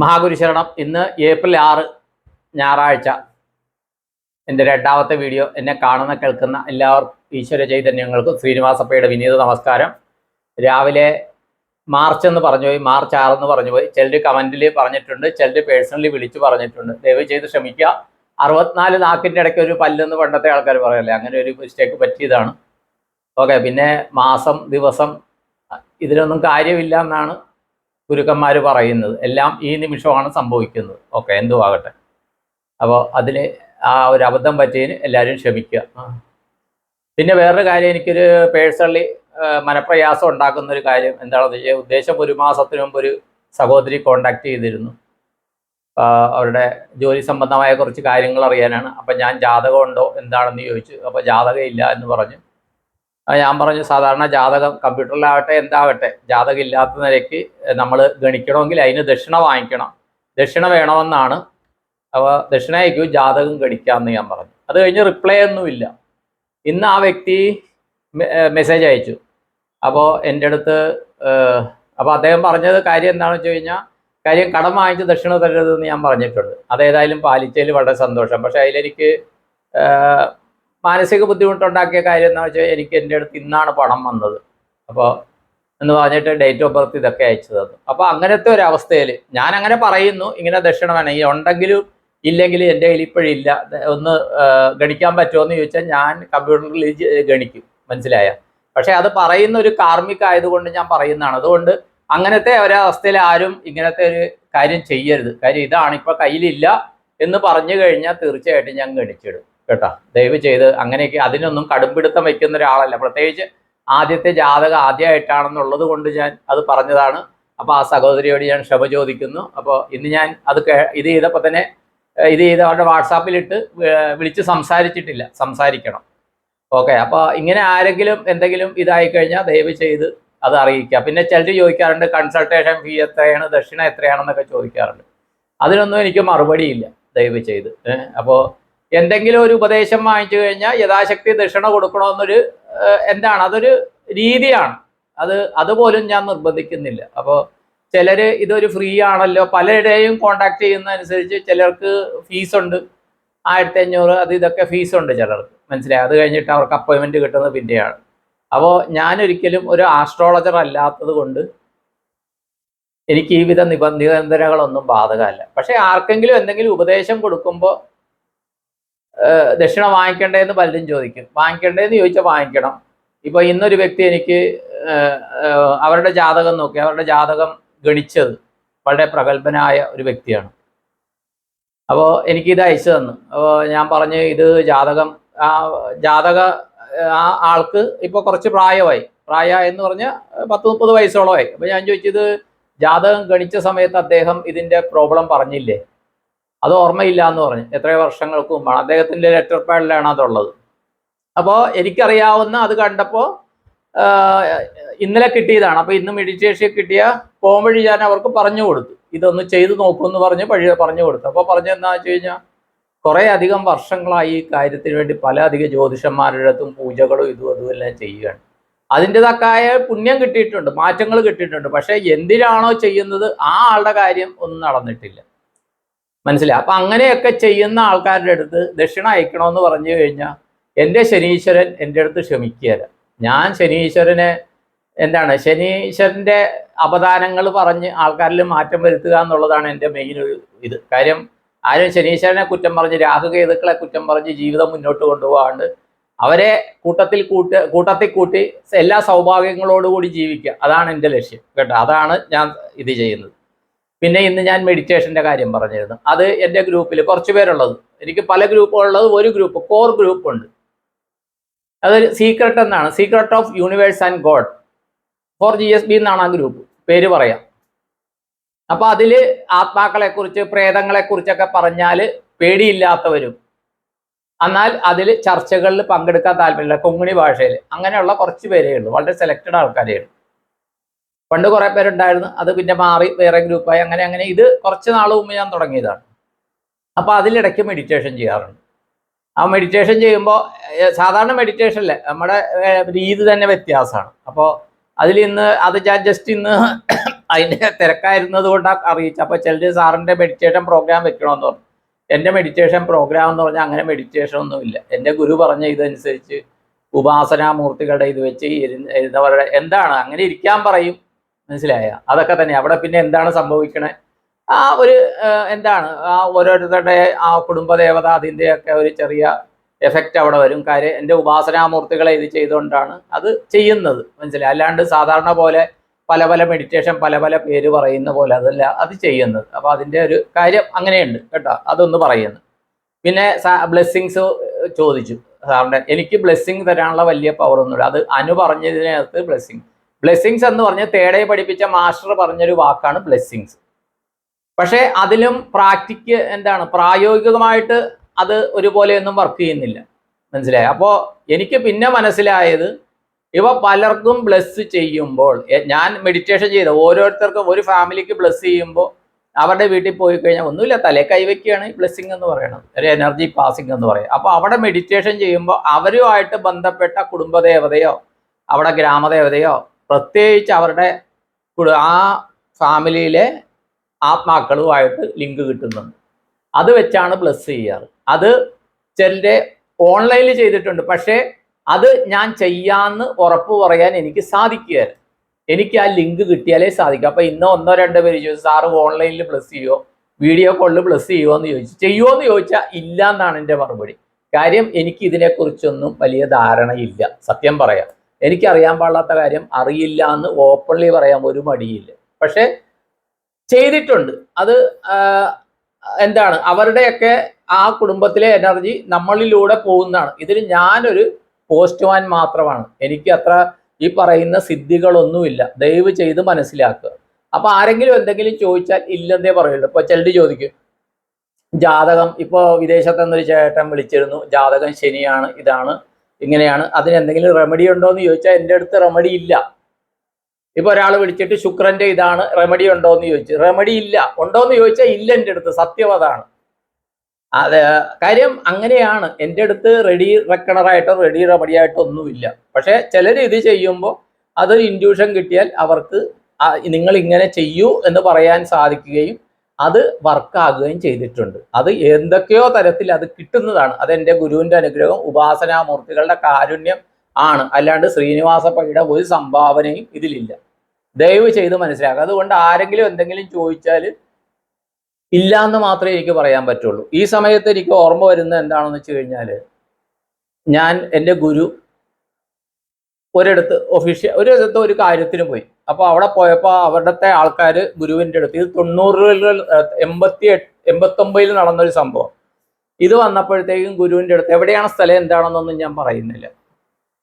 മഹാഗുരുശരണം. ഇന്ന് ഏപ്രിൽ 6 ഞായറാഴ്ച. എൻ്റെ രണ്ടാമത്തെ വീഡിയോ. എന്നെ കാണുന്ന കേൾക്കുന്ന എല്ലാവർക്കും ഈശ്വര ചൈതന്യങ്ങൾക്കും ശ്രീനിവാസപ്പയുടെ വിനീത നമസ്കാരം. രാവിലെ മാർച്ച് എന്ന് പറഞ്ഞു പോയി, മാർച്ച് 6 എന്ന് പറഞ്ഞു പോയി. ചിലർ കമൻറ്റിൽ പറഞ്ഞിട്ടുണ്ട്, ചിലർ പേഴ്സണലി വിളിച്ച് പറഞ്ഞിട്ടുണ്ട്. ദയവ് ചെയ്ത് ക്ഷമിക്കുക. 64 നാക്കിൻ്റെ ഇടയ്ക്ക് ഒരു പല്ലെന്ന് പണ്ടത്തെ ആൾക്കാർ പറയല്ലേ, അങ്ങനെ ഒരു മിസ്റ്റേക്ക് പറ്റിയതാണ്. ഓക്കെ. പിന്നെ മാസം ദിവസം ഇതിനൊന്നും കാര്യമില്ല എന്നാണ് ഗുരുക്കന്മാർ പറയുന്നത്. എല്ലാം ഈ നിമിഷമാണ് സംഭവിക്കുന്നത്. ഓക്കെ, എന്തുവാകട്ടെ. അപ്പോൾ അതിൽ ആ ഒരു അബദ്ധം പറ്റിയതിന് എല്ലാവരും ക്ഷമിക്കുക. പിന്നെ വേറൊരു കാര്യം, എനിക്കൊരു പേഴ്സണലി മനപ്രയാസം ഉണ്ടാക്കുന്ന ഒരു കാര്യം എന്താണെന്ന് വെച്ചാൽ, ഉദ്ദേശം ഒരു മാസത്തിന് മുമ്പ് ഒരു സഹോദരി കോണ്ടാക്ട് ചെയ്തിരുന്നു. അവരുടെ ജോലി സംബന്ധമായ കുറച്ച് കാര്യങ്ങൾ അറിയാനാണ്. അപ്പം ഞാൻ ജാതകം ഉണ്ടോ എന്താണെന്ന് ചോദിച്ചു. അപ്പോൾ ജാതകം ഇല്ല എന്ന് പറഞ്ഞു. ഞാൻ പറഞ്ഞു, സാധാരണ ജാതകം കമ്പ്യൂട്ടറിലാവട്ടെ എന്താവട്ടെ, ജാതകം ഇല്ലാത്ത നിലയ്ക്ക് നമ്മൾ ഗണിക്കണമെങ്കിൽ അതിന് ദക്ഷിണ വാങ്ങിക്കണം, ദക്ഷിണ വേണമെന്നാണ്. അപ്പോൾ ദക്ഷിണ അയക്കൂ, ജാതകം ഗണിക്കാമെന്ന് ഞാൻ പറഞ്ഞു. അത് കഴിഞ്ഞ് റിപ്ലൈ ഒന്നുമില്ല. ഇന്ന് ആ വ്യക്തി മെസ്സേജ് അയച്ചു. അപ്പോൾ എൻ്റെ അടുത്ത് അപ്പോൾ അദ്ദേഹം പറഞ്ഞത് കാര്യം എന്താണെന്ന് വെച്ച് കഴിഞ്ഞാൽ, കാര്യം കടം വാങ്ങിച്ച് ദക്ഷിണ തരരുതെന്ന് ഞാൻ പറഞ്ഞിട്ടുണ്ട്. അതേതായാലും പാലിച്ചതിൽ വളരെ സന്തോഷം. പക്ഷേ അതിലെനിക്ക് മാനസിക ബുദ്ധിമുട്ടുണ്ടാക്കിയ കാര്യം എന്താണെന്ന് വെച്ചാൽ, എനിക്ക് എൻ്റെ അടുത്ത് ഇന്നാണ് പണം വന്നത്. അപ്പോൾ എന്ന് പറഞ്ഞിട്ട് ഡേറ്റ് ഓഫ് ബർത്ത് ഇതൊക്കെ അയച്ചു തന്നു. അപ്പോൾ അങ്ങനത്തെ ഒരു അവസ്ഥയിൽ ഞാൻ അങ്ങനെ പറയുന്നു, ഇങ്ങനെ ദക്ഷിണ വേണം, ഈ ഉണ്ടെങ്കിലും ഇല്ലെങ്കിലും എൻ്റെ കയ്യിൽ ഇപ്പോഴില്ല, ഒന്ന് ഗണിക്കാൻ പറ്റുമോ എന്ന് ചോദിച്ചാൽ ഞാൻ കമ്പ്യൂട്ടറിൽ ഗണിക്കും. മനസ്സിലായ? പക്ഷേ അത് പറയുന്ന ഒരു കാർമിക ആയതുകൊണ്ട് ഞാൻ പറയുന്നതാണ്. അതുകൊണ്ട് അങ്ങനത്തെ ഒരവസ്ഥയിൽ ആരും ഇങ്ങനത്തെ ഒരു കാര്യം ചെയ്യരുത്. കാര്യം ഇതാണ്, ഇപ്പോൾ കയ്യിലില്ല എന്ന് പറഞ്ഞു കഴിഞ്ഞാൽ തീർച്ചയായിട്ടും ഞാൻ ഗണിച്ചിടും കേട്ടോ. ദയവ് ചെയ്ത് അങ്ങനെയൊക്കെ അതിനൊന്നും കടുംപിടുത്തം വയ്ക്കുന്ന ഒരാളല്ല. പ്രത്യേകിച്ച് ആദ്യത്തെ ജാതകം ആദ്യമായിട്ടാണെന്നുള്ളത് കൊണ്ട് ഞാൻ അത് പറഞ്ഞതാണ്. അപ്പോൾ ആ സഹോദരിയോട് ഞാൻ ക്ഷമ ചോദിക്കുന്നു. അപ്പോൾ ഇന്ന് ഞാൻ അത് ഇത് ചെയ്തപ്പോൾ തന്നെ ഇത് ചെയ്ത് അവരുടെ വാട്സാപ്പിലിട്ട് വിളിച്ച് സംസാരിച്ചിട്ടില്ല, സംസാരിക്കണം. ഓക്കെ. അപ്പോൾ ഇങ്ങനെ ആരെങ്കിലും എന്തെങ്കിലും ഇതായിക്കഴിഞ്ഞാൽ ദയവ് ചെയ്ത് അത് അറിയിക്കുക. പിന്നെ ചിലർ ചോദിക്കാറുണ്ട്, കൺസൾട്ടേഷൻ ഫീ എത്രയാണ്, ദക്ഷിണ എത്രയാണെന്നൊക്കെ ചോദിക്കാറുണ്ട്. അതിനൊന്നും എനിക്ക് മറുപടിയില്ല, ദയവ് ചെയ്ത്. അപ്പോൾ എന്തെങ്കിലും ഒരു ഉപദേശം വാങ്ങിച്ചു കഴിഞ്ഞാൽ യഥാശക്തി ദക്ഷിണ കൊടുക്കണമെന്നൊരു എന്താണ്, അതൊരു രീതിയാണ്. അതുപോലും ഞാൻ നിർബന്ധിക്കുന്നില്ല. അപ്പോൾ ചിലർ ഇതൊരു ഫ്രീ ആണല്ലോ, പലരുടെയും കോണ്ടാക്ട് ചെയ്യുന്നതനുസരിച്ച് ചിലർക്ക് ഫീസുണ്ട്, 1500 അത് ഇതൊക്കെ ഫീസുണ്ട് ചിലർക്ക്. മനസ്സിലായി? അത് കഴിഞ്ഞിട്ട് അവർക്ക് അപ്പോയിൻമെൻറ്റ് കിട്ടുന്നത് പിന്നെയാണ്. അപ്പോൾ ഞാനൊരിക്കലും ഒരു ആസ്ട്രോളജർ അല്ലാത്തത് കൊണ്ട് എനിക്ക് ഈ വിധ നിബന്ധനകളൊന്നും ബാധകമല്ല. പക്ഷേ ആർക്കെങ്കിലും എന്തെങ്കിലും ഉപദേശം കൊടുക്കുമ്പോൾ ദക്ഷിണ വാങ്ങിക്കണ്ടേന്ന് പലരും ചോദിക്കും. വാങ്ങിക്കണ്ടേന്ന് ചോദിച്ചാൽ വാങ്ങിക്കണം. ഇപ്പോൾ ഇന്നൊരു വ്യക്തി എനിക്ക് അവരുടെ ജാതകം നോക്കി, അവരുടെ ജാതകം ഗണിച്ചത് വളരെ പ്രഗത്ഭനായ ഒരു വ്യക്തിയാണ്. അപ്പോൾ എനിക്കിത് അയച്ചു തന്നു. അപ്പോൾ ഞാൻ പറഞ്ഞു, ഇത് ജാതക ആ ആൾക്ക് ഇപ്പോൾ കുറച്ച് പ്രായമായെന്ന് പറഞ്ഞാൽ 10-30 വയസ്സോളമായി. അപ്പോൾ ഞാൻ ചോദിച്ചത്, ജാതകം ഗണിച്ച സമയത്ത് അദ്ദേഹം ഇതിൻ്റെ പ്രോബ്ലം പറഞ്ഞില്ലേ? അത് ഓർമ്മയില്ല എന്ന് പറഞ്ഞു. എത്രയോ വർഷങ്ങൾക്ക് മുമ്പാണ്. അദ്ദേഹത്തിൻ്റെ ലെറ്റർ പാഡിലാണ് അതുള്ളത്. അപ്പോൾ എനിക്കറിയാവുന്ന അത് കണ്ടപ്പോൾ ഇന്നലെ കിട്ടിയതാണ്. അപ്പോൾ ഇന്ന് മെഡിറ്റേഷൻ കിട്ടിയ പോംവഴി ഞാൻ അവർക്ക് പറഞ്ഞു കൊടുത്തു, ഇതൊന്ന് ചെയ്ത് നോക്കുമെന്ന് പറഞ്ഞു കൊടുത്തു. അപ്പോൾ പറഞ്ഞെന്താ വെച്ച് കഴിഞ്ഞാൽ, കുറേ അധികം വർഷങ്ങളായി ഈ കാര്യത്തിന് വേണ്ടി പല അധികം ജ്യോതിഷന്മാരുടെ അടുത്തും പൂജകളും അതുമെല്ലാം ചെയ്യുകയാണ്. അതിൻ്റെതായ പുണ്യം കിട്ടിയിട്ടുണ്ട്, മാറ്റങ്ങൾ കിട്ടിയിട്ടുണ്ട്. പക്ഷേ എന്തിനാണോ ചെയ്യുന്നത് ആ ആളുടെ കാര്യം ഒന്നും നടന്നിട്ടില്ല. മനസ്സിലായി? അപ്പം അങ്ങനെയൊക്കെ ചെയ്യുന്ന ആൾക്കാരുടെ അടുത്ത് ദക്ഷിണ അയക്കണമെന്ന് പറഞ്ഞു കഴിഞ്ഞാൽ എൻ്റെ ശനീശ്വരൻ എൻ്റെ അടുത്ത് ക്ഷമിക്കുകയില്ല. ഞാൻ ശനീശ്വരനെ ശനീശ്വരൻ്റെ അവദാനങ്ങൾ പറഞ്ഞ് ആൾക്കാരിൽ മാറ്റം വരുത്തുക എന്നുള്ളതാണ് എൻ്റെ മെയിൻ ഒരു ഇത്. കാര്യം ആരും ശനീശ്വരനെ കുറ്റം പറഞ്ഞ്, രാഹുകേതുക്കളെ കുറ്റം പറഞ്ഞ് ജീവിതം മുന്നോട്ട് കൊണ്ടുപോകാണ്ട് അവരെ കൂട്ടത്തിൽ കൂട്ടി എല്ലാ സൗഭാഗ്യങ്ങളോടുകൂടി ജീവിക്കുക. അതാണ് എൻ്റെ ലക്ഷ്യം കേട്ടോ. അതാണ് ഞാൻ ഇത് ചെയ്യുന്നത്. പിന്നെ ഇന്ന് ഞാൻ മെഡിറ്റേഷൻ്റെ കാര്യം പറഞ്ഞിരുന്നു. അത് എൻ്റെ ഗ്രൂപ്പിൽ കുറച്ച് പേരുള്ളത്, എനിക്ക് പല ഗ്രൂപ്പുകളുള്ളത്, ഒരു ഗ്രൂപ്പ് കോർ ഗ്രൂപ്പ് ഉണ്ട്. അതൊരു സീക്രട്ട് എന്നാണ്, secret of universe and god for GSB എന്നാണ് ആ ഗ്രൂപ്പ് പേര് പറയാം. അപ്പോൾ അതിൽ ആത്മാക്കളെക്കുറിച്ച് പ്രേതങ്ങളെക്കുറിച്ചൊക്കെ പറഞ്ഞാൽ പേടിയില്ലാത്തവരും, എന്നാൽ അതിൽ ചർച്ചകളിൽ പങ്കെടുക്കാൻ താല്പര്യമില്ല, കൊങ്ങിണി ഭാഷയിൽ, അങ്ങനെയുള്ള കുറച്ച് പേരേ ഉള്ളൂ. വളരെ സെലക്റ്റഡ് ആൾക്കാരേ ഉള്ളൂ. പണ്ട് കുറേ പേരുണ്ടായിരുന്നു, അത് പിന്നെ മാറി വേറെ ഗ്രൂപ്പായി. അങ്ങനെ ഇത് കുറച്ച് നാൾ മുമ്പ് ഞാൻ തുടങ്ങിയതാണ്. അപ്പോൾ അതിലിടയ്ക്ക് മെഡിറ്റേഷൻ ചെയ്യാറുണ്ട്. ആ മെഡിറ്റേഷൻ ചെയ്യുമ്പോൾ സാധാരണ മെഡിറ്റേഷനിലെ നമ്മുടെ രീതി തന്നെ വ്യത്യാസമാണ്. അപ്പോൾ അതിൽ ഇന്ന് അത് ഞാൻ ജസ്റ്റ് ഇന്ന് അതിൻ്റെ തിരക്കായിരുന്നത് കൊണ്ടാണ് അറിയിച്ചത്. അപ്പോൾ ചിലർ സാറിൻ്റെ മെഡിറ്റേഷൻ പ്രോഗ്രാം വെക്കണമെന്ന് പറഞ്ഞു. എൻ്റെ മെഡിറ്റേഷൻ പ്രോഗ്രാം എന്ന് പറഞ്ഞാൽ അങ്ങനെ മെഡിറ്റേഷൻ ഒന്നുമില്ല. എൻ്റെ ഗുരു പറഞ്ഞ ഇതനുസരിച്ച് ഉപാസനാമൂർത്തികളുടെ ഇത് വെച്ച് ഇരുന്നവരുടെ എന്താണ് അങ്ങനെ ഇരിക്കാൻ പറയും, മനസ്സിലായ? അതൊക്കെ തന്നെ. അവിടെ പിന്നെ എന്താണ് സംഭവിക്കണേ, ആ ഒരു എന്താണ് ആ ഓരോരുത്തരുടെ ആ കുടുംബദേവത അതിൻ്റെയൊക്കെ ഒരു ചെറിയ എഫക്റ്റ് അവിടെ വരും. കാര്യം എൻ്റെ ഉപാസനാമൂർത്തികളെ ഇത് ചെയ്തുകൊണ്ടാണ് അത് ചെയ്യുന്നത്, മനസ്സിലായി? അല്ലാണ്ട് സാധാരണ പോലെ പല പല മെഡിറ്റേഷൻ പല പല പേര് പറയുന്ന പോലെ അതല്ല അത് ചെയ്യുന്നത്. അപ്പോൾ അതിൻ്റെ ഒരു കാര്യം അങ്ങനെയുണ്ട് കേട്ടോ, അതൊന്ന് പറയുന്നു. പിന്നെ ബ്ലെസ്സിങ്സ് ചോദിച്ചു സാറിൻ്റെ. എനിക്ക് ബ്ലെസ്സിങ് തരാനുള്ള വലിയ പവർ ഒന്നുമില്ല. അത് അനു പറഞ്ഞതിനകത്ത് ബ്ലെസ്സിങ്സ് എന്ന് പറഞ്ഞ് തേടയെ പഠിപ്പിച്ച മാസ്റ്റർ പറഞ്ഞൊരു വാക്കാണ് ബ്ലെസ്സിങ്സ്. പക്ഷേ അതിലും എന്താണ് പ്രായോഗികമായിട്ട് അത് ഒരുപോലെയൊന്നും വർക്ക് ചെയ്യുന്നില്ല, മനസ്സിലായി? അപ്പോൾ എനിക്ക് പിന്നെ മനസ്സിലായത് ഇവ പലർക്കും ബ്ലെസ് ചെയ്യുമ്പോൾ, ഞാൻ മെഡിറ്റേഷൻ ചെയ്ത ഓരോരുത്തർക്കും ഒരു ഫാമിലിക്ക് ബ്ലെസ് ചെയ്യുമ്പോൾ അവരുടെ വീട്ടിൽ പോയി കഴിഞ്ഞാൽ ഒന്നുമില്ല, തലേ കൈവയ്ക്കുകയാണ് ഈ ബ്ലെസ്സിങ് എന്ന് പറയുന്നത്, ഒരു എനർജി പാസിംഗ് എന്ന് പറയും. അപ്പോൾ അവിടെ മെഡിറ്റേഷൻ ചെയ്യുമ്പോൾ അവരുമായിട്ട് ബന്ധപ്പെട്ട കുടുംബദേവതയോ അവിടെ ഗ്രാമദേവതയോ പ്രത്യേകിച്ച് അവരുടെ ആ ഫാമിലിയിലെ ആത്മാക്കളുമായിട്ട് ലിങ്ക് കിട്ടുന്നുണ്ട്. അത് വെച്ചാണ് ബ്ലെസ് ചെയ്യാറ്. അത് ചിലരെ ഓൺലൈനിൽ ചെയ്തിട്ടുണ്ട്. പക്ഷേ അത് ഞാൻ ചെയ്യാമെന്ന് ഉറപ്പ് പറയാൻ എനിക്ക് സാധിക്കുകയില്ല. എനിക്ക് ആ ലിങ്ക് കിട്ടിയാലേ സാധിക്കും. അപ്പോൾ ഇന്നോ ഒന്നോ രണ്ടോ പേര് ചോദിച്ചു, സാറ് ഓൺലൈനിൽ ബ്ലെസ് ചെയ്യുമോ, വീഡിയോ കോളിൽ ബ്ലെസ് ചെയ്യുമോ എന്ന് ചോദിച്ചു. ചെയ്യുമോ എന്ന് ചോദിച്ചാൽ ഇല്ല എന്നാണ് എൻ്റെ മറുപടി. കാര്യം എനിക്ക് ഇതിനെക്കുറിച്ചൊന്നും വലിയ ധാരണയില്ല, സത്യം പറയാം. എനിക്കറിയാൻ പാടില്ലാത്ത കാര്യം അറിയില്ല എന്ന് ഓപ്പൺലി പറയാൻ ഒരു മടിയില്ല. പക്ഷേ ചെയ്തിട്ടുണ്ട്. അത് എന്താണ് അവരുടെയൊക്കെ ആ കുടുംബത്തിലെ എനർജി നമ്മളിലൂടെ പോകുന്നതാണ്. ഇതിൽ ഞാനൊരു പോസ്റ്റ്മാൻ മാത്രമാണ്. എനിക്ക് അത്ര ഈ പറയുന്ന സിദ്ധികളൊന്നുമില്ല. ദയവ് ചെയ്ത് മനസ്സിലാക്കുക. അപ്പോൾ ആരെങ്കിലും എന്തെങ്കിലും ചോദിച്ചാൽ ഇല്ലെന്നേ പറയുള്ളൂ. ഇപ്പോൾ ചിലർ ചോദിക്കും ജാതകം, ഇപ്പോൾ വിദേശത്ത് നിന്നൊരു ചേട്ടൻ വിളിച്ചിരുന്നു, ജാതകം ശനിയാണ്, ഇതാണ്, ഇങ്ങനെയാണ്, അതിനെന്തെങ്കിലും റെമഡി ഉണ്ടോ എന്ന് ചോദിച്ചാൽ എൻ്റെ അടുത്ത് റെമഡി ഇല്ല. ഇപ്പോൾ ഒരാൾ വിളിച്ചിട്ട് ശുക്രൻ്റെ ഇതാണ്, റെമഡി ഉണ്ടോ എന്ന് ചോദിച്ചു, റെമഡി ഇല്ല. ഉണ്ടോ എന്ന് ചോദിച്ചാൽ ഇല്ല എൻ്റെ അടുത്ത്, സത്യം അതാണ്. അത് കാര്യം അങ്ങനെയാണ്. എൻ്റെ അടുത്ത് റെഡി റെക്കണറായിട്ടോ റെഡി റെമഡിയായിട്ടോ ഒന്നുമില്ല. പക്ഷേ ചിലർ ഇത് ചെയ്യുമ്പോൾ അതൊരു ഇൻഡ്യൂഷൻ കിട്ടിയാൽ അവർക്ക് നിങ്ങൾ ഇങ്ങനെ ചെയ്യൂ എന്ന് പറയാൻ സാധിക്കുകയും അത് വർക്കാകുകയും ചെയ്തിട്ടുണ്ട്. അത് എന്തൊക്കെയോ തരത്തിൽ അത് കിട്ടുന്നതാണ്. അതെൻ്റെ ഗുരുവിൻ്റെ അനുഗ്രഹം, ഉപാസനാമൂർത്തികളുടെ കാരുണ്യം ആണ്. അല്ലാണ്ട് ശ്രീനിവാസ പൈയുടെ ഒരു സംഭാവനയും ഇതിലില്ല. ദയവ് ചെയ്ത് മനസ്സിലാക്കുക. അതുകൊണ്ട് ആരെങ്കിലും എന്തെങ്കിലും ചോദിച്ചാൽ ഇല്ല എന്ന് മാത്രമേ എനിക്ക് പറയാൻ പറ്റുള്ളൂ. ഈ സമയത്ത് എനിക്ക് ഓർമ്മ വരുന്നത് എന്താണെന്ന് വെച്ച് കഴിഞ്ഞാൽ, ഞാൻ എൻ്റെ ഗുരു ഒരിടത്ത് ഒരു കാര്യത്തിന് പോയി. അപ്പോൾ അവിടെ പോയപ്പോൾ അവിടുത്തെ ആൾക്കാർ ഗുരുവിൻ്റെ അടുത്ത്, ഇത് 90-കൾ 89-ൽ നടന്നൊരു സംഭവം. ഇത് വന്നപ്പോഴത്തേക്കും ഗുരുവിൻ്റെ അടുത്ത് എവിടെയാണ് സ്ഥലം എന്താണെന്നൊന്നും ഞാൻ പറയുന്നില്ല.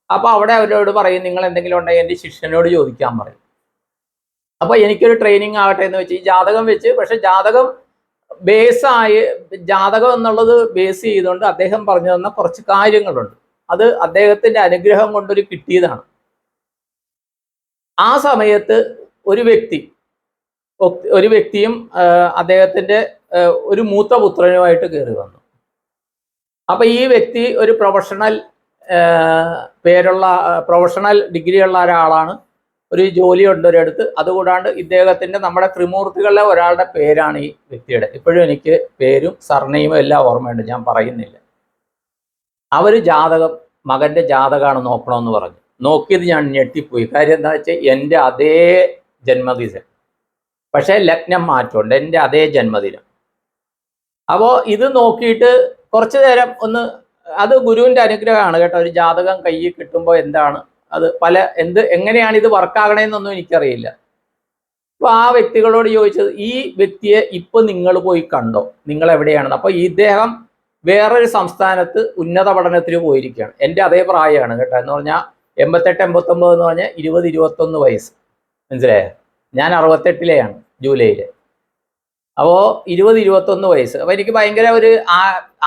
അപ്പോൾ അവിടെ അവരോട് പറയും, നിങ്ങൾ എന്തെങ്കിലും ഉണ്ടെങ്കിൽ എൻ്റെ ശിഷ്യനോട് ചോദിക്കാൻ പറയും. അപ്പോൾ എനിക്കൊരു ട്രെയിനിങ് ആകട്ടെ എന്ന് വെച്ച് ഈ ജാതകം വെച്ച്, പക്ഷെ ജാതകം ജാതകം എന്നുള്ളത് ബേസ് ചെയ്തുകൊണ്ട് അദ്ദേഹം പറഞ്ഞു തന്ന കുറച്ച് കാര്യങ്ങളുണ്ട്. അത് അദ്ദേഹത്തിൻ്റെ അനുഗ്രഹം കൊണ്ടൊരു കിട്ടിയതാണ്. ആ സമയത്ത് ഒരു വ്യക്തിയും അദ്ദേഹത്തിൻ്റെ ഒരു മൂത്ത പുത്രനുമായിട്ട് കയറി വന്നു. അപ്പൊ ഈ വ്യക്തി ഒരു പ്രൊഫഷണൽ ഡിഗ്രി ഉള്ള ഒരാളാണ്, ഒരു ജോലിയുണ്ട് ഒരിടത്ത്. അതുകൂടാണ്ട് ഇദ്ദേഹത്തിൻ്റെ നമ്മുടെ ത്രിമൂർത്തികളിലെ ഒരാളുടെ പേരാണ് ഈ വ്യക്തിയുടെ. ഇപ്പോഴും എനിക്ക് പേരും സർനെയിമും എല്ലാം ഓർമ്മയുണ്ട്, ഞാൻ പറയുന്നില്ല. അവർ മകൻ്റെ ജാതകമാണ് നോക്കണമെന്ന് പറഞ്ഞു. നോക്കിയത് ഞാൻ ഞെട്ടിപ്പോയി. കാര്യം എന്താ വെച്ചാൽ എൻ്റെ അതേ ജന്മദിനം, പക്ഷേ ലഗ്നം മാറ്റമുണ്ട്, എൻ്റെ അതേ ജന്മദിനം. അപ്പോൾ ഇത് നോക്കിയിട്ട് കുറച്ചു നേരം അത് ഗുരുവിൻ്റെ അനുഗ്രഹമാണ് കേട്ടോ. ഒരു ജാതകം കയ്യിൽ കിട്ടുമ്പോൾ എന്താണ് അത് എങ്ങനെയാണ് ഇത് വർക്കാകണേന്നൊന്നും എനിക്കറിയില്ല. അപ്പോൾ ആ വ്യക്തികളോട് ചോദിച്ചത്, ഈ വ്യക്തിയെ ഇപ്പം നിങ്ങൾ പോയി കണ്ടോ, നിങ്ങൾ എവിടെയാണെന്ന്. അപ്പോൾ ഇദ്ദേഹം വേറൊരു സംസ്ഥാനത്ത് ഉന്നത പഠനത്തിന് പോയിരിക്കുകയാണ്. എൻ്റെ അതേ പ്രായമാണ് കേട്ടോ. എന്ന് പറഞ്ഞാൽ 88-89 എന്ന് പറഞ്ഞാൽ 20-21 വയസ്സ്, മനസ്സിലായോ? ഞാൻ 68-ലെയാണ്, ജൂലൈയിൽ. അപ്പോൾ 20-21 വയസ്സ്. അപ്പോൾ എനിക്ക് ഭയങ്കര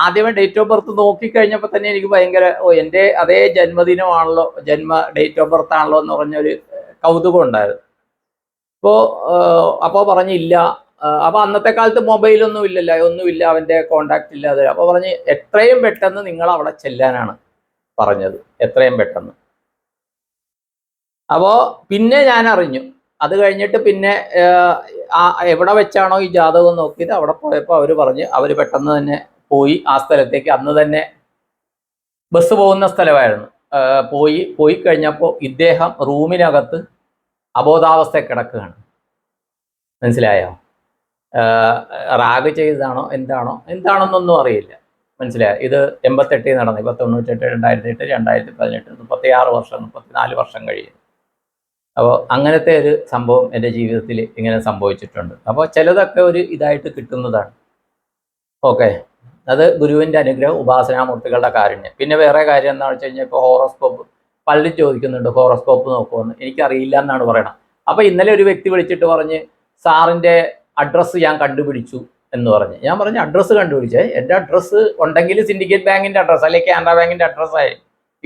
ആദ്യമേ ഡേറ്റ് ഓഫ് ബർത്ത് നോക്കിക്കഴിഞ്ഞപ്പോൾ തന്നെ എനിക്ക് ഭയങ്കര എൻ്റെ അതേ ജന്മദിനമാണല്ലോ, ഡേറ്റ് ഓഫ് ബർത്ത് ആണല്ലോ എന്ന് പറഞ്ഞൊരു കൗതുകം ഉണ്ടായിരുന്നു. അപ്പോൾ പറഞ്ഞില്ല. അപ്പോൾ അന്നത്തെ കാലത്ത് മൊബൈലൊന്നും ഇല്ലല്ലോ, ഒന്നുമില്ല, അവൻ്റെ കോണ്ടാക്ട് ഇല്ലാതെ. അപ്പോൾ പറഞ്ഞ് എത്രയും പെട്ടെന്ന് നിങ്ങൾ അവിടെ ചെല്ലാനാണ് പറഞ്ഞത്, എത്രയും പെട്ടെന്ന്. അപ്പോൾ പിന്നെ ഞാൻ അറിഞ്ഞു അത് കഴിഞ്ഞിട്ട് പിന്നെ എവിടെ വെച്ചാണോ ഈ ജാതകം നോക്കിയത് അവിടെ പോയപ്പോൾ അവർ പറഞ്ഞ് അവർ പെട്ടെന്ന് തന്നെ പോയി ആ സ്ഥലത്തേക്ക്. അന്ന് തന്നെ ബസ് പോകുന്ന സ്ഥലമായിരുന്നു. പോയി കഴിഞ്ഞപ്പോൾ ഇദ്ദേഹം റൂമിനകത്ത് അബോധാവസ്ഥ കിടക്കുകയാണ്. മനസ്സിലായോ? റാഗ് ചെയ്തതാണോ എന്താണെന്നൊന്നും അറിയില്ല. മനസ്സിലായോ? ഇത് 88 നടന്നു. ഇപ്പോൾ 98, 2008, 2018, 36 വർഷം, 34 വർഷം കഴിയും. അപ്പോൾ അങ്ങനത്തെ ഒരു സംഭവം എൻ്റെ ജീവിതത്തിൽ ഇങ്ങനെ സംഭവിച്ചിട്ടുണ്ട്. അപ്പോൾ ചിലതൊക്കെ ഒരു ഇതായിട്ട് കിട്ടുന്നതാണ്. ഓക്കെ, അത് ഗുരുവിൻ്റെ അനുഗ്രഹം, ഉപാസനാമൂർത്തികളുടെ കാരുണ്യം. പിന്നെ വേറെ കാര്യം എന്താണെന്ന് വെച്ച് കഴിഞ്ഞാൽ ഇപ്പോൾ ഹോറോസ്കോപ്പ് പലരും ചോദിക്കുന്നുണ്ട്, ഹോറോസ്കോപ്പ് നോക്കുമെന്ന്. എനിക്കറിയില്ല എന്നാണ് പറയണം. അപ്പോൾ ഇന്നലെ ഒരു വ്യക്തി വിളിച്ചിട്ട് പറഞ്ഞ് സാറിൻ്റെ അഡ്രസ്സ് ഞാൻ കണ്ടുപിടിച്ചു എന്ന് പറഞ്ഞ്. ഞാൻ പറഞ്ഞു അഡ്രസ്സ് കണ്ടുപിടിച്ചേ, എൻ്റെ അഡ്രസ്സ് ഉണ്ടെങ്കിൽ സിൻഡിക്കേറ്റ് ബാങ്കിൻ്റെ അഡ്രസ്സ് അല്ലെങ്കിൽ കാനറ ബാങ്കിൻ്റെ അഡ്രസ്സ് ആയി.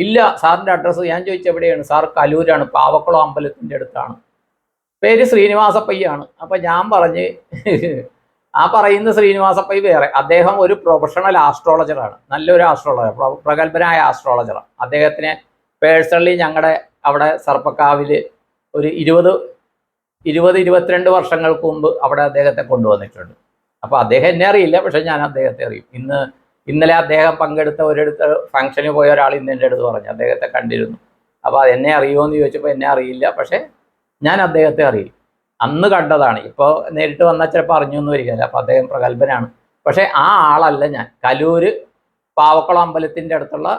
ഇല്ല സാറിൻ്റെ അഡ്രസ്സ്. ഞാൻ ചോദിച്ചു എവിടെയാണ്? സാർ കലൂരാണ്, പാവക്കുളം അമ്പലത്തിൻ്റെ അടുത്താണ്, പേര് ശ്രീനിവാസപ്പയ്യാണ്. അപ്പം ഞാൻ പറഞ്ഞ് ആ പറയുന്ന ശ്രീനിവാസപ്പയ്യ വേറെ. അദ്ദേഹം ഒരു പ്രൊഫഷണൽ ആസ്ട്രോളജറാണ്, നല്ലൊരു ആസ്ട്രോളജർ, പ്രഗത്ഭനായ ആസ്ട്രോളജറാണ്. അദ്ദേഹത്തിനെ പേഴ്സണലി ഞങ്ങളുടെ അവിടെ സർപ്പക്കാവിൽ ഒരു 20-22 വർഷങ്ങൾക്ക് മുമ്പ് അവിടെ അദ്ദേഹത്തെ കൊണ്ടുവന്നിട്ടുണ്ട്. അപ്പോൾ അദ്ദേഹം എന്നെ അറിയില്ല, പക്ഷെ ഞാൻ അദ്ദേഹത്തെ അറിയും. ഇന്നലെ അദ്ദേഹം പങ്കെടുത്ത ഫംഗ്ഷന് പോയ ഒരാൾ ഇന്ന് എൻ്റെ അടുത്ത് പറഞ്ഞു അദ്ദേഹത്തെ കണ്ടിരുന്നു. അപ്പോൾ എന്നെ അറിയുമോ എന്ന് ചോദിച്ചപ്പോൾ എന്നെ അറിയില്ല, പക്ഷെ ഞാൻ അദ്ദേഹത്തെ അറിയും. അന്ന് കണ്ടതാണ്. ഇപ്പോൾ നേരിട്ട് വന്നാൽ ചിലപ്പോൾ അറിഞ്ഞൊന്നും വരികയില്ല. അപ്പോൾ അദ്ദേഹം പ്രഗത്ഭനാണ്. പക്ഷേ ആ ആളല്ല ഞാൻ. കലൂര് പാവക്കുളം അമ്പലത്തിൻ്റെ അടുത്തുള്ള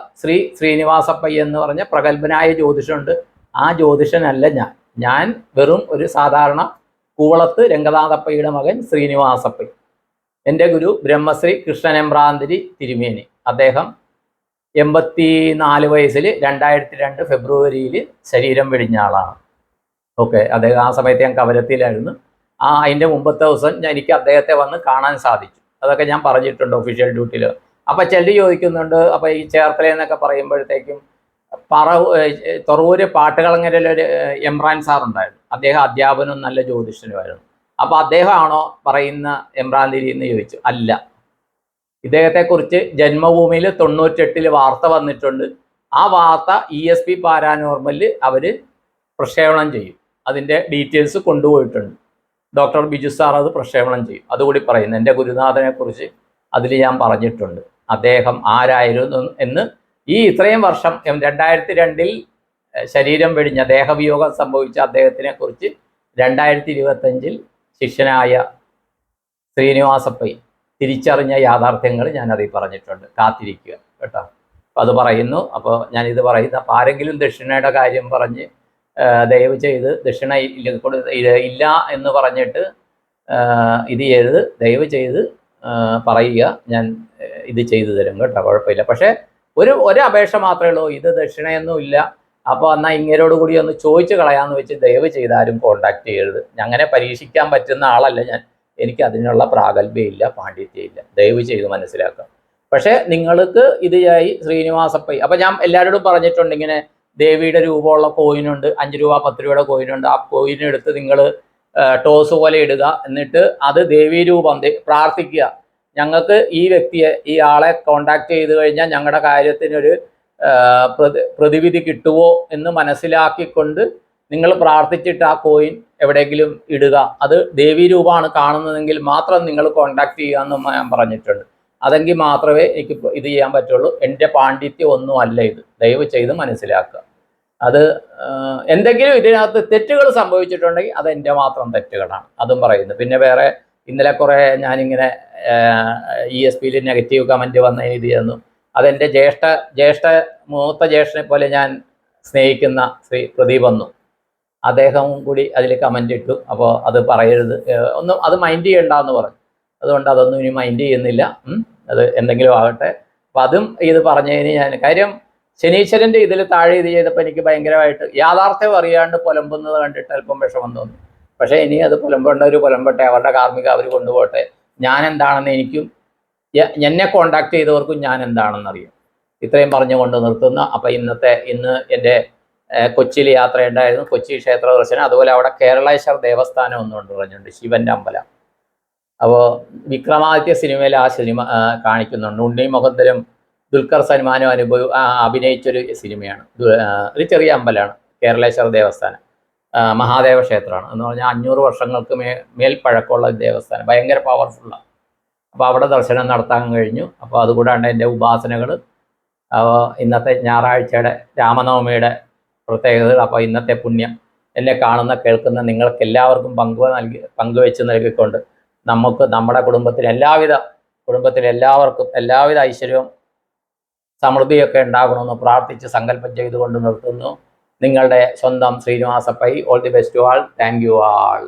ശ്രീനിവാസപ്പയ്യ എന്ന് പറഞ്ഞ പ്രഗത്ഭനായ ജ്യോതിഷമുണ്ട്. ആ ജ്യോതിഷനല്ല ഞാൻ വെറും ഒരു സാധാരണ കൂവളത്ത് രംഗനാഥപ്പയ്യയുടെ മകൻ ശ്രീനിവാസപ്പയ്യ. എൻ്റെ ഗുരു ബ്രഹ്മശ്രീ കൃഷ്ണനെമ്പ്രാന്തിരി തിരുമേനി. അദ്ദേഹം 84 വയസ്സിൽ 2002 ഫെബ്രുവരിയിൽ ശരീരം വെടിഞ്ഞ ആളാണ്. ഓക്കെ, അദ്ദേഹം ആ സമയത്ത് ഞാൻ കവരത്തിയിലായിരുന്നു. അതിൻ്റെ മുമ്പത്തെ ദിവസം എനിക്ക് അദ്ദേഹത്തെ വന്ന് കാണാൻ സാധിച്ചു. അതൊക്കെ ഞാൻ പറഞ്ഞിട്ടുണ്ട് ഒഫീഷ്യൽ ഡ്യൂട്ടിയിൽ. അപ്പോൾ ചിലർ ചോദിക്കുന്നുണ്ട്, അപ്പോൾ ഈ ചേർത്തല എന്നൊക്കെ പറയുമ്പോഴത്തേക്കും തൊറൂര് പാട്ടുകളങ്ങരയിലൊരു എംറാൻ സാറുണ്ടായിരുന്നു. അദ്ദേഹം അധ്യാപനവും നല്ല ജ്യോതിഷനുമായിരുന്നു. അപ്പോൾ അദ്ദേഹമാണോ പറയുന്ന എംറാന്തിരി എന്ന് ചോദിച്ചു. അല്ല, ഇദ്ദേഹത്തെക്കുറിച്ച് ജന്മഭൂമിയിൽ 98 വാർത്ത വന്നിട്ടുണ്ട്. ആ വാർത്ത ESP പാരാനോർമലിൽ അവർ പ്രക്ഷേപണം ചെയ്യും. അതിൻ്റെ ഡീറ്റെയിൽസ് കൊണ്ടുപോയിട്ടുണ്ട്. ഡോക്ടർ ബിജു സാർ അത് പ്രക്ഷേപണം ചെയ്യും. അതുകൂടി പറയുന്നു. എൻ്റെ ഗുരുനാഥനെക്കുറിച്ച് അതിൽ ഞാൻ പറഞ്ഞിട്ടുണ്ട്. അദ്ദേഹം ആരായിരുന്നു എന്ന്. ഈ ഇത്രയും വർഷം 2002 ശരീരം വെടിഞ്ഞ ദേഹവിയോഗം സംഭവിച്ച അദ്ദേഹത്തിനെ കുറിച്ച് 2025 ശിഷ്യനായ ശ്രീനിവാസപ്പയ്യ തിരിച്ചറിഞ്ഞ യാഥാർത്ഥ്യങ്ങൾ ഞാനതിൽ പറഞ്ഞിട്ടുണ്ട്. കാത്തിരിക്കുക കേട്ടോ. അപ്പോൾ അത് പറയുന്നു. അപ്പോൾ ഞാനിത് പറയുന്ന അപ്പോൾ ആരെങ്കിലും ദക്ഷിണയുടെ കാര്യം പറഞ്ഞ് ദയവ് ചെയ്ത് ദക്ഷിണ ഇല്ല എന്ന് പറഞ്ഞിട്ട് ഇത് ചെയ്ത് ദയവ് ചെയ്ത് പറയുക, ഞാൻ ഇത് ചെയ്തു തരും കേട്ടോ, കുഴപ്പമില്ല. പക്ഷേ ഒരു അപേക്ഷ മാത്രമേ ഉള്ളൂ, ഇത് ദക്ഷിണയൊന്നും ഇല്ല, അപ്പോൾ എന്നാൽ ഇങ്ങരോട് കൂടി ഒന്ന് ചോദിച്ചു കളയാമെന്ന് വെച്ച് ദയവ് ചെയ്താലും കോണ്ടാക്ട് ചെയ്യരുത്. അങ്ങനെ പരീക്ഷിക്കാൻ പറ്റുന്ന ആളല്ല ഞാൻ. എനിക്ക് അതിനുള്ള പ്രാഗൽഭ്യമില്ല, പാണ്ഡിത്യമില്ല. ദയവ് ചെയ്ത് മനസ്സിലാക്കാം. പക്ഷേ നിങ്ങൾക്ക് ഇത് ശ്രീനിവാസപ്പയ്യ. അപ്പോൾ ഞാൻ എല്ലാവരോടും പറഞ്ഞിട്ടുണ്ട്, ഇങ്ങനെ ദേവിയുടെ രൂപമുള്ള കോയിനുണ്ട്, 5 രൂപ 10 രൂപയുടെ കോയിനുണ്ട്. ആ കോയിനെടുത്ത് നിങ്ങൾ ടോസ് പോലെ ഇടുക. എന്നിട്ട് അത് ദേവീ രൂപം പ്രാർത്ഥിക്കുക. ഞങ്ങൾക്ക് ഈ വ്യക്തിയെ, ഈ ആളെ കോണ്ടാക്ട് ചെയ്ത് കഴിഞ്ഞാൽ ഞങ്ങളുടെ കാര്യത്തിനൊരു പ്രതിവിധി കിട്ടുമോ എന്ന് മനസ്സിലാക്കിക്കൊണ്ട് നിങ്ങൾ പ്രാർത്ഥിച്ചിട്ട് ആ കോയിൻ എവിടെയെങ്കിലും ഇടുക. അത് ദേവീ രൂപമാണ് കാണുന്നതെങ്കിൽ മാത്രം നിങ്ങൾ കോണ്ടാക്ട് ചെയ്യുക എന്ന് ഞാൻ പറഞ്ഞിട്ടുണ്ട്. അതെങ്കിൽ മാത്രമേ എനിക്ക് ഇത് ചെയ്യാൻ പറ്റുള്ളൂ. എൻ്റെ പാണ്ഡിത്യം ഒന്നും അല്ല ഇത്. ദയവ് ചെയ്ത് മനസ്സിലാക്കുക. അത് എന്തെങ്കിലും ഇതിനകത്ത് തെറ്റുകൾ സംഭവിച്ചിട്ടുണ്ടെങ്കിൽ അത് എൻ്റെ മാത്രം തെറ്റുകളാണ്, അതും പറയുന്നു. പിന്നെ വേറെ ഇന്നലെ കുറേ ഞാനിങ്ങനെ ESPയിൽ നെഗറ്റീവ് കമൻറ്റ് വന്നതിന് ഇത് ചെയ്യുന്നു. അതെൻ്റെ മൂത്ത ജ്യേഷ്ഠനെ പോലെ ഞാൻ സ്നേഹിക്കുന്ന ശ്രീ പ്രദീപ് വന്നു, അദ്ദേഹവും കൂടി അതിൽ കമൻ്റ് ഇട്ടു. അപ്പോൾ അത് പറയരുത്, ഒന്നും അത് മൈൻഡ് ചെയ്യണ്ടെന്ന് പറഞ്ഞു. അതുകൊണ്ട് അതൊന്നും ഇനി മൈൻഡ് ചെയ്യുന്നില്ല. അത് എന്തെങ്കിലും ആകട്ടെ. അപ്പം അതും ഇത് പറഞ്ഞതിന് ഞാൻ കാര്യം ശനീശ്വരൻ്റെ ഇതിൽ താഴെ ഇത് ചെയ്തപ്പോൾ എനിക്ക് ഭയങ്കരമായിട്ട് യാഥാർത്ഥ്യം അറിയാണ്ട് പുലമ്പുന്നത് കണ്ടിട്ട് അല്പം വിഷമം തോന്നി. പക്ഷേ ഇനി അത് പുലമ്പേണ്ടവർ പുലമ്പട്ടെ, അവരുടെ കാർമ്മിക അവർ കൊണ്ടുപോട്ടെ. ഞാൻ എന്താണെന്ന് എനിക്കും എന്നെ കോണ്ടാക്ട് ചെയ്തവർക്കും ഞാൻ എന്താണെന്നറിയാം. ഇത്രയും പറഞ്ഞുകൊണ്ട് നിർത്തുന്ന. അപ്പം ഇന്ന് എൻ്റെ കൊച്ചിയിൽ യാത്രയുണ്ടായിരുന്നു. കൊച്ചി ക്ഷേത്ര ദർശനം, അതുപോലെ അവിടെ കേരളേശ്വർ ദേവസ്ഥാനം ഒന്നുകൊണ്ട് പറഞ്ഞിട്ടുണ്ട്, ശിവൻ്റെ അമ്പലം. അപ്പോൾ വിക്രമാദിത്യ സിനിമയിൽ ആ സിനിമ കാണിക്കുന്നുണ്ട്. ഉണ്ണി മുഖന്തരും ദുൽഖർ സൽമാനും അഭിനയിച്ചൊരു സിനിമയാണ്. ഒരു ചെറിയ അമ്പലമാണ് കേരളേശ്വർ ദേവസ്ഥാനം. മഹാദേവ ക്ഷേത്രമാണ്. എന്ന് പറഞ്ഞാൽ 500 വർഷങ്ങൾക്ക് മേൽ പഴക്കമുള്ള ദേവസ്ഥാനം, ഭയങ്കര പവർഫുള്ളാണ്. അപ്പോൾ അവിടെ ദർശനം നടത്താൻ കഴിഞ്ഞു. അപ്പോൾ അതുകൂടാണ്ട് എൻ്റെ ഉപാസനകൾ ഇന്നത്തെ ഞായറാഴ്ചയുടെ രാമനവമിയുടെ പ്രത്യേകതകൾ, അപ്പോൾ ഇന്നത്തെ പുണ്യം എന്നെ കാണുന്ന കേൾക്കുന്ന നിങ്ങൾക്ക് എല്ലാവർക്കും പങ്കുവെച്ച് നൽകിക്കൊണ്ട് നമുക്ക് നമ്മുടെ കുടുംബത്തിൽ എല്ലാവർക്കും എല്ലാവിധ ഐശ്വര്യവും സമൃദ്ധിയൊക്കെ ഉണ്ടാകണമെന്ന് പ്രാർത്ഥിച്ച് സങ്കല്പം ചെയ്തുകൊണ്ട് നിർത്തുന്നു. നിങ്ങളുടെ സ്വന്തം Srinivasa Pai. All the best to all. Thank you all.